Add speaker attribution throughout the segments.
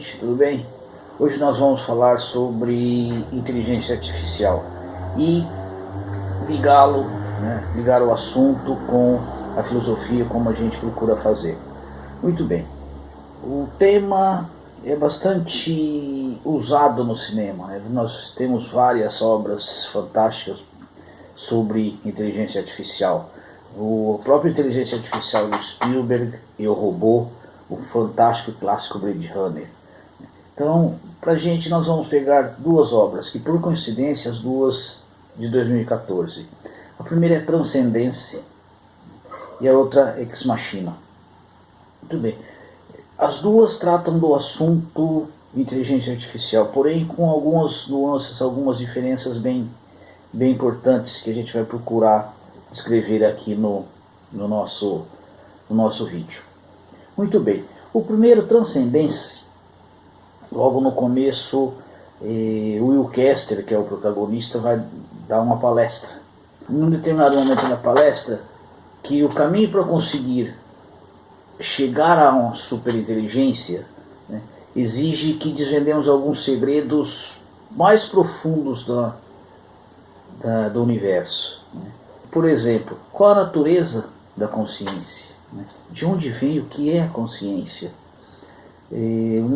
Speaker 1: gente, tudo bem? Hoje nós vamos falar sobre inteligência artificial e ligar o assunto com a filosofia, como a gente procura fazer. Muito bem, o tema é bastante usado no cinema, né? Nós temos várias obras fantásticas sobre inteligência artificial. O próprio Inteligência Artificial do Spielberg e o Robô, o fantástico e clássico Blade Runner. Então, pra gente, nós vamos pegar duas obras, que por coincidência as duas de 2014. A primeira é Transcendência e a outra Ex Machina. Muito bem. As duas tratam do assunto inteligência artificial, porém com algumas nuances, algumas diferenças bem importantes que a gente vai procurar descrever aqui no nosso vídeo. Muito bem. O primeiro, Transcendência, logo no começo, Will Kester, que é o protagonista, vai dar uma palestra. Em um determinado momento da palestra, que o caminho para conseguir chegar a uma superinteligência, né, exige que desvendemos alguns segredos mais profundos do universo. Né? Por exemplo, qual a natureza da consciência? Né? De onde vem, o que é a consciência?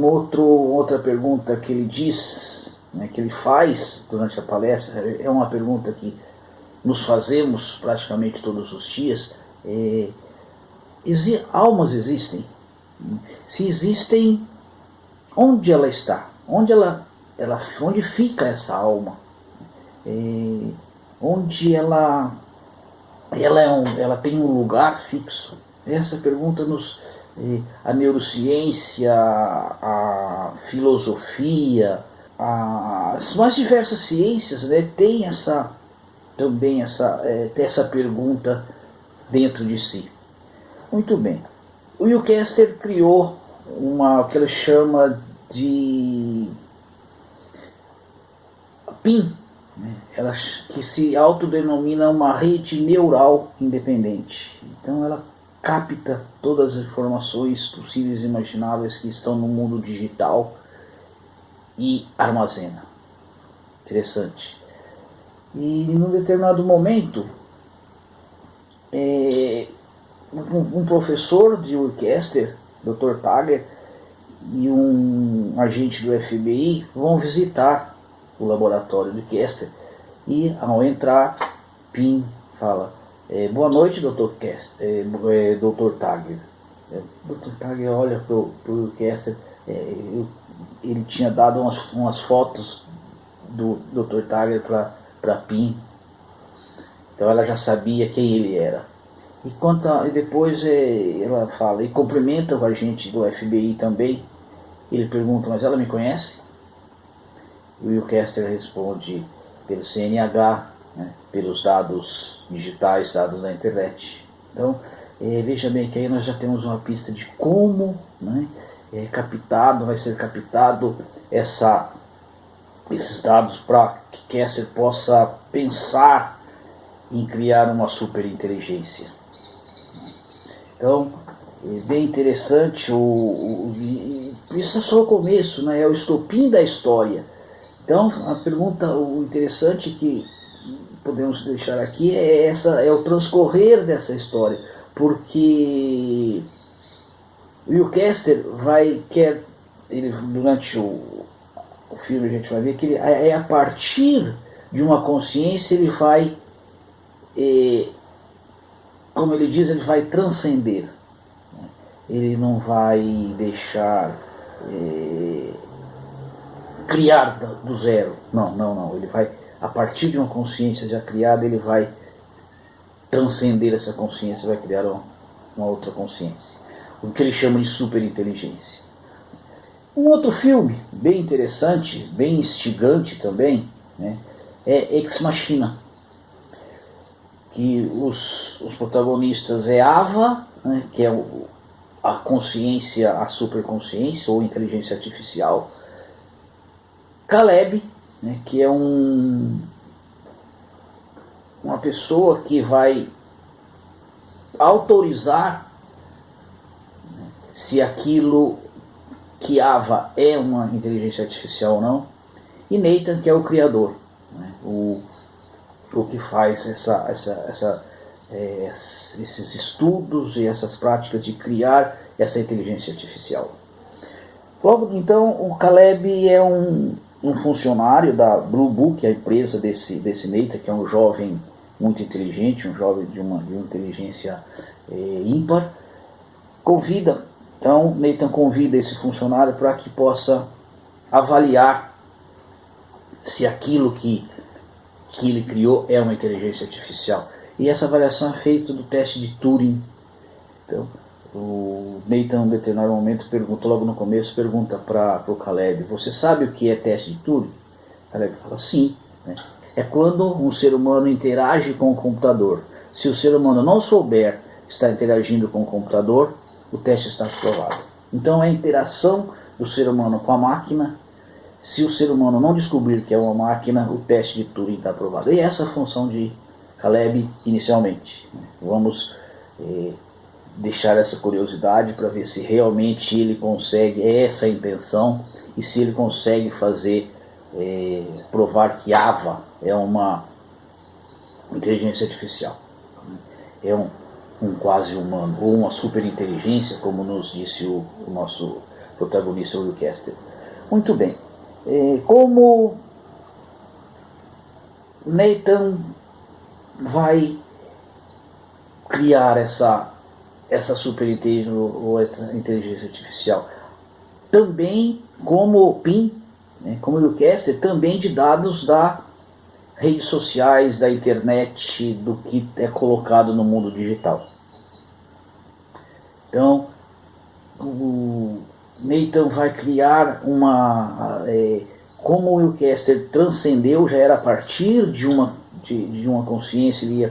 Speaker 1: Outra pergunta que ele diz, né, que ele faz durante a palestra, é uma pergunta que nos fazemos praticamente todos os dias. Almas existem? Se existem, onde ela está? Onde fica essa alma? Onde ela tem um lugar fixo? Essa pergunta a neurociência, a filosofia, as mais diversas ciências, né, tem essa pergunta dentro de si. Muito bem. O Will Kester criou o que ele chama de PIN, né, que se autodenomina uma rede neural independente. Então ela capta todas as informações possíveis e imagináveis que estão no mundo digital e armazena. Interessante. E num determinado momento, um professor de Will Kester, Dr. Tager, e um agente do FBI vão visitar o laboratório de Kester, e ao entrar, PIN fala: boa noite, Dr. Tager. Dr. Tager olha para o Will Kester. Ele tinha dado umas fotos do Dr. Tager para PIN, então ela já sabia quem ele era. E depois ela fala, e cumprimenta o agente do FBI também. Ele pergunta: mas ela me conhece? O Will Kester responde: pelo CNH, né, pelos dados digitais, dados da internet. Então, veja bem que aí nós já temos uma pista de como, né, vai ser captado esses dados para que Kester possa pensar em criar uma superinteligência. Então, é bem interessante, isso é só o começo, né? É o estopim da história. Então, o interessante que podemos deixar aqui é o transcorrer dessa história, porque Will Kester durante o filme a gente vai ver que a partir de uma consciência ele vai, como ele diz, ele vai transcender. Ele não vai deixar criar do zero. Não. Ele vai, a partir de uma consciência já criada, ele vai transcender essa consciência, vai criar uma outra consciência. O que ele chama de superinteligência. Um outro filme bem interessante, bem instigante também, né, é Ex Machina. Que os protagonistas é Ava, né, que é a consciência, a superconsciência ou inteligência artificial. Caleb, né, que é uma pessoa que vai autorizar, né, se aquilo que Ava é uma inteligência artificial ou não, e Nathan, que é o criador, né? o que faz esses estudos e essas práticas de criar essa inteligência artificial. Logo, então, o Caleb é um funcionário da Blue Book, a empresa desse Nathan, que é um jovem muito inteligente, um jovem de uma inteligência ímpar. Então Nathan convida esse funcionário para que possa avaliar se aquilo que ele criou é uma inteligência artificial. E essa avaliação é feita do teste de Turing. Então, o Nathan, em um determinado momento, logo no começo, pergunta para o Caleb: você sabe o que é teste de Turing? O Caleb fala: sim. Né? É quando um ser humano interage com o computador. Se o ser humano não souber estar interagindo com o computador, o teste está aprovado. Então é a interação do ser humano com a máquina. Se o ser humano não descobrir que é uma máquina, o teste de Turing está aprovado. E essa é a função de Caleb inicialmente. Vamos deixar essa curiosidade para ver se realmente ele consegue essa intenção e se ele consegue provar que Ava é uma inteligência artificial. É um quase humano, ou uma superinteligência, como nos disse o nosso protagonista Will Caster. Muito bem. Como Nathan vai criar essa superinteligência ou inteligência artificial? Também, como o PIN, como o Will Caster, também de dados das redes sociais, da internet, do que é colocado no mundo digital. Então, o Nathan vai criar como o Will Caster transcendeu, já era a partir de uma consciência, ele ia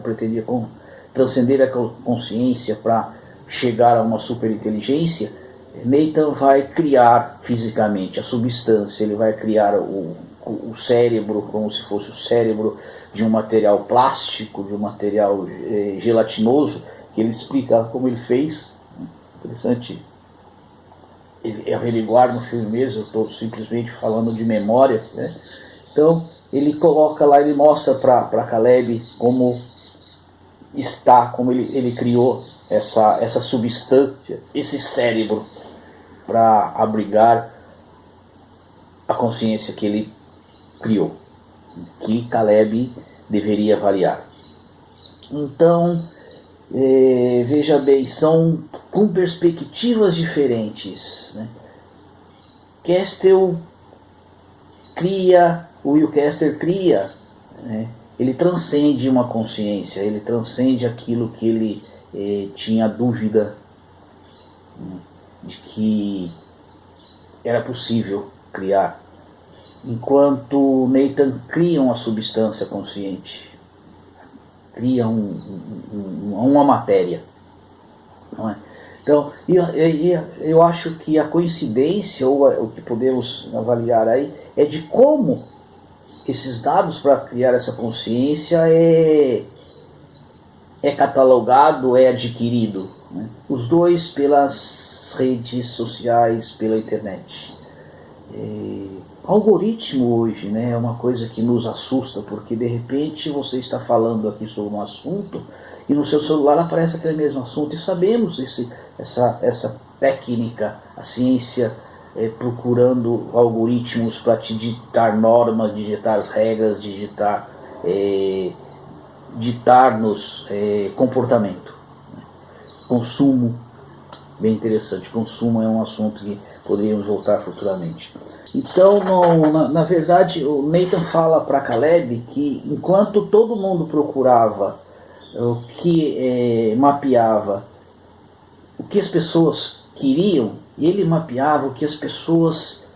Speaker 1: pretendia transcender a consciência para chegar a uma superinteligência. Nathan vai criar fisicamente a substância, ele vai criar o cérebro, como se fosse o cérebro de um material plástico, de um material gelatinoso, que ele explica como ele fez. Interessante averiguar no filme mesmo, eu estou simplesmente falando de memória, né? Então ele coloca lá, ele mostra para Caleb como ele criou essa substância, esse cérebro, para abrigar a consciência que ele criou, que Caleb deveria avaliar. Então, veja bem, são com perspectivas diferentes, né? O Will Caster cria, né? Ele transcende uma consciência, ele transcende aquilo que ele tinha dúvida, né, de que era possível criar, enquanto Nathan cria uma substância consciente, cria uma matéria, não é? Então, eu acho que a coincidência, ou o que podemos avaliar aí, é de como esses dados para criar essa consciência é catalogado, é adquirido, né? Os dois pelas redes sociais, pela internet. Algoritmo hoje, né, é uma coisa que nos assusta, porque de repente você está falando aqui sobre um assunto e no seu celular aparece aquele mesmo assunto, e sabemos essa técnica, a ciência procurando algoritmos para te ditar normas, digitar regras, ditar-nos comportamento. Consumo, bem interessante, consumo é um assunto que poderíamos voltar futuramente. Então, na verdade, o Nathan fala para Caleb que enquanto todo mundo procurava o que mapeava o que as pessoas queriam, ele mapeava o que as pessoas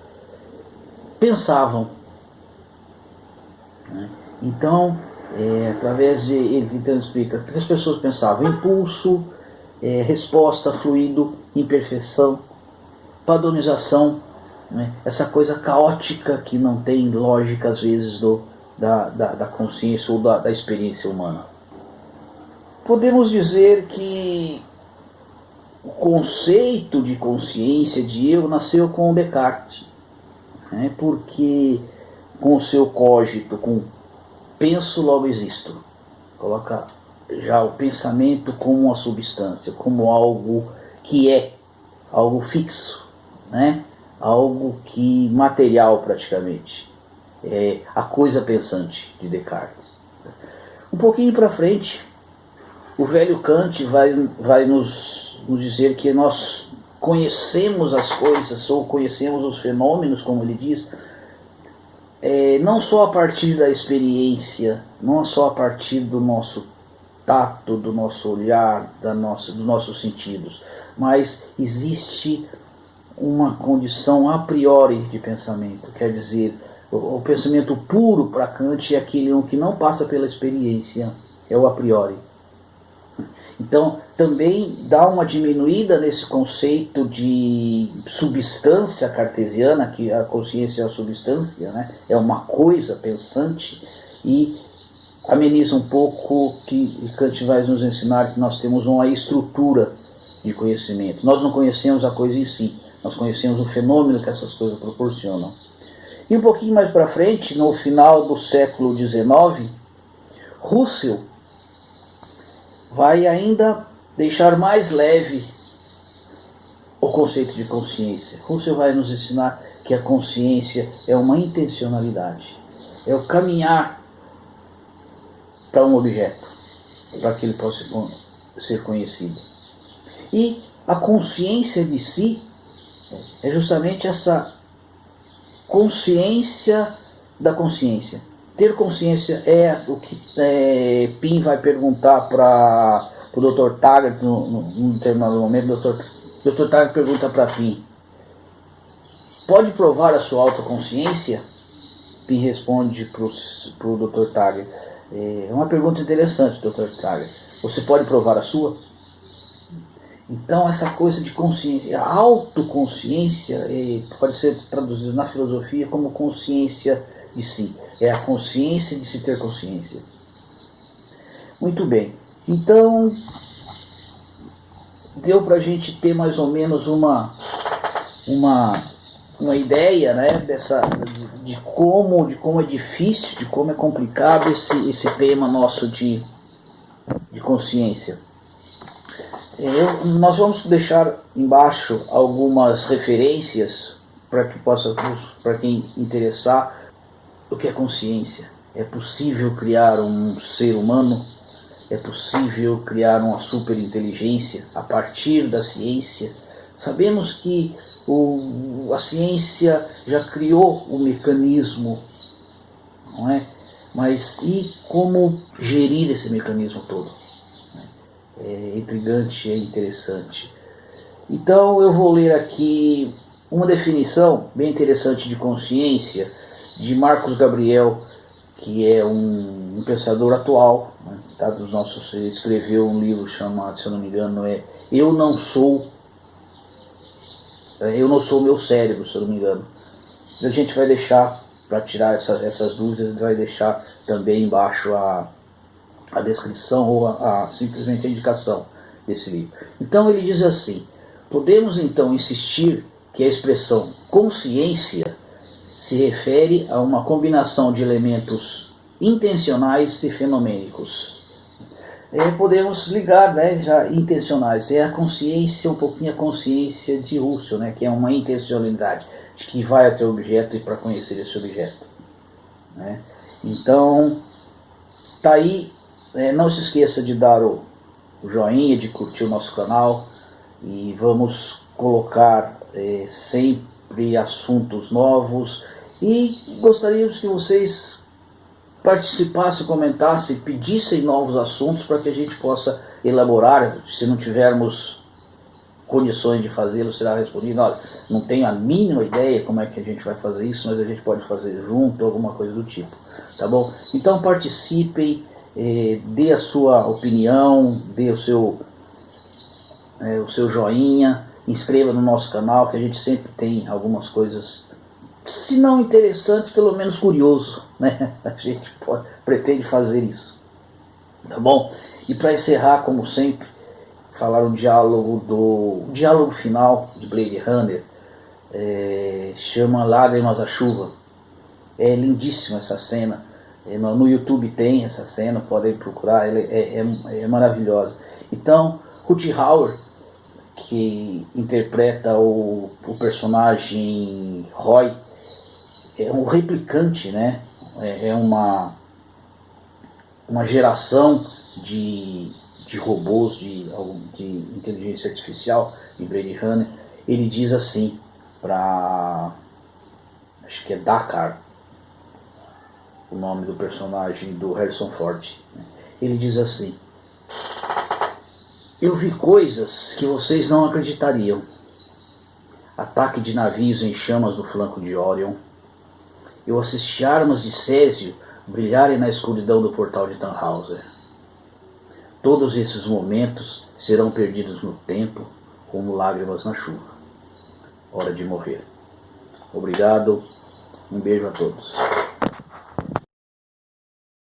Speaker 1: pensavam, né? Então, através de ele então explica o que as pessoas pensavam: impulso, resposta, fluido, imperfeição, padronização, né? Essa coisa caótica que não tem lógica às vezes da consciência ou da experiência humana. Podemos dizer que o conceito de consciência, de eu, nasceu com Descartes, né? Porque com o seu cogito, com penso, logo existo, coloca já o pensamento como uma substância, como algo que é, algo fixo, né? Algo que material praticamente, é a coisa pensante de Descartes. Um pouquinho para frente, o velho Kant vai nos dizer que nós conhecemos as coisas, ou conhecemos os fenômenos, como ele diz, não só a partir da experiência, não só a partir do nosso tato, do nosso olhar, dos nossos sentidos, mas existe uma condição a priori de pensamento, quer dizer, o pensamento puro para Kant é aquele que não passa pela experiência, é o a priori. Então, também dá uma diminuída nesse conceito de substância cartesiana, que a consciência é a substância, né? É uma coisa pensante, e ameniza um pouco que Kant vai nos ensinar que nós temos uma estrutura de conhecimento. Nós não conhecemos a coisa em si, nós conhecemos o fenômeno que essas coisas proporcionam. E um pouquinho mais para frente, no final do século XIX, Russell vai ainda deixar mais leve o conceito de consciência. Russell vai nos ensinar que a consciência é uma intencionalidade, é o caminhar para um objeto, para que ele possa ser conhecido. E a consciência de si é justamente essa consciência da consciência. Ter consciência é o que Pym vai perguntar para o Dr. Taggart num determinado momento. O Dr. Taggart pergunta para Pym: pode provar a sua autoconsciência? Pym responde para o Dr. Taggart: é uma pergunta interessante, Dr. Taggart. Você pode provar a sua? Então essa coisa de consciência, a autoconsciência, pode ser traduzida na filosofia como consciência de si. É a consciência de se ter consciência. Muito bem. Então, deu para a gente ter mais ou menos uma ideia, né, de como é difícil, de como é complicado esse tema nosso de consciência. Nós vamos deixar embaixo algumas referências para quem interessar. O que é consciência? É possível criar um ser humano? É possível criar uma superinteligência a partir da ciência? Sabemos que a ciência já criou o mecanismo, não é? Mas e como gerir esse mecanismo todo? É intrigante, é interessante. Então eu vou ler aqui uma definição bem interessante de consciência de Marcos Gabriel, que é um pensador atual, né, tá, ele escreveu um livro chamado, se eu não me engano, Eu não sou meu cérebro, se eu não me engano. A gente vai deixar, para tirar essas dúvidas, a gente vai deixar também embaixo a descrição ou simplesmente a indicação desse livro. Então ele diz assim: podemos então insistir que a expressão consciência se refere a uma combinação de elementos intencionais e fenomênicos. Podemos ligar, né, já intencionais, é a consciência, um pouquinho a consciência de Russell, né, que é uma intencionalidade, de que vai até o objeto e para conhecer esse objeto, né? Então, tá aí, não se esqueça de dar o joinha, de curtir o nosso canal, e vamos colocar sempre assuntos novos, e gostaríamos que vocês participassem, comentassem, pedissem novos assuntos para que a gente possa elaborar. Se não tivermos condições de fazê-lo, será respondido: olha, não tenho a mínima ideia como é que a gente vai fazer isso, mas a gente pode fazer junto, alguma coisa do tipo, tá bom? Então participem, dê a sua opinião, dê o seu joinha, inscreva no nosso canal, que a gente sempre tem algumas coisas, se não interessantes, pelo menos curioso, né? A gente pretende fazer isso, tá bom? E para encerrar, como sempre, falar o diálogo final de Blade Runner, chama Lágrimas da Chuva. É lindíssima essa cena. No YouTube tem essa cena, podem procurar, ela é maravilhosa. Então, Rutger Hauer, que interpreta o personagem Roy, é um replicante, né? É uma geração de robôs, de inteligência artificial, de Blade Runner. Ele diz assim para, acho que é Dakar, o nome do personagem do Harrison Ford. Ele diz assim: eu vi coisas que vocês não acreditariam. Ataque de navios em chamas no flanco de Orion. Eu assisti armas de Césio brilharem na escuridão do portal de Tannhauser. Todos esses momentos serão perdidos no tempo, como lágrimas na chuva. Hora de morrer. Obrigado, um beijo a todos.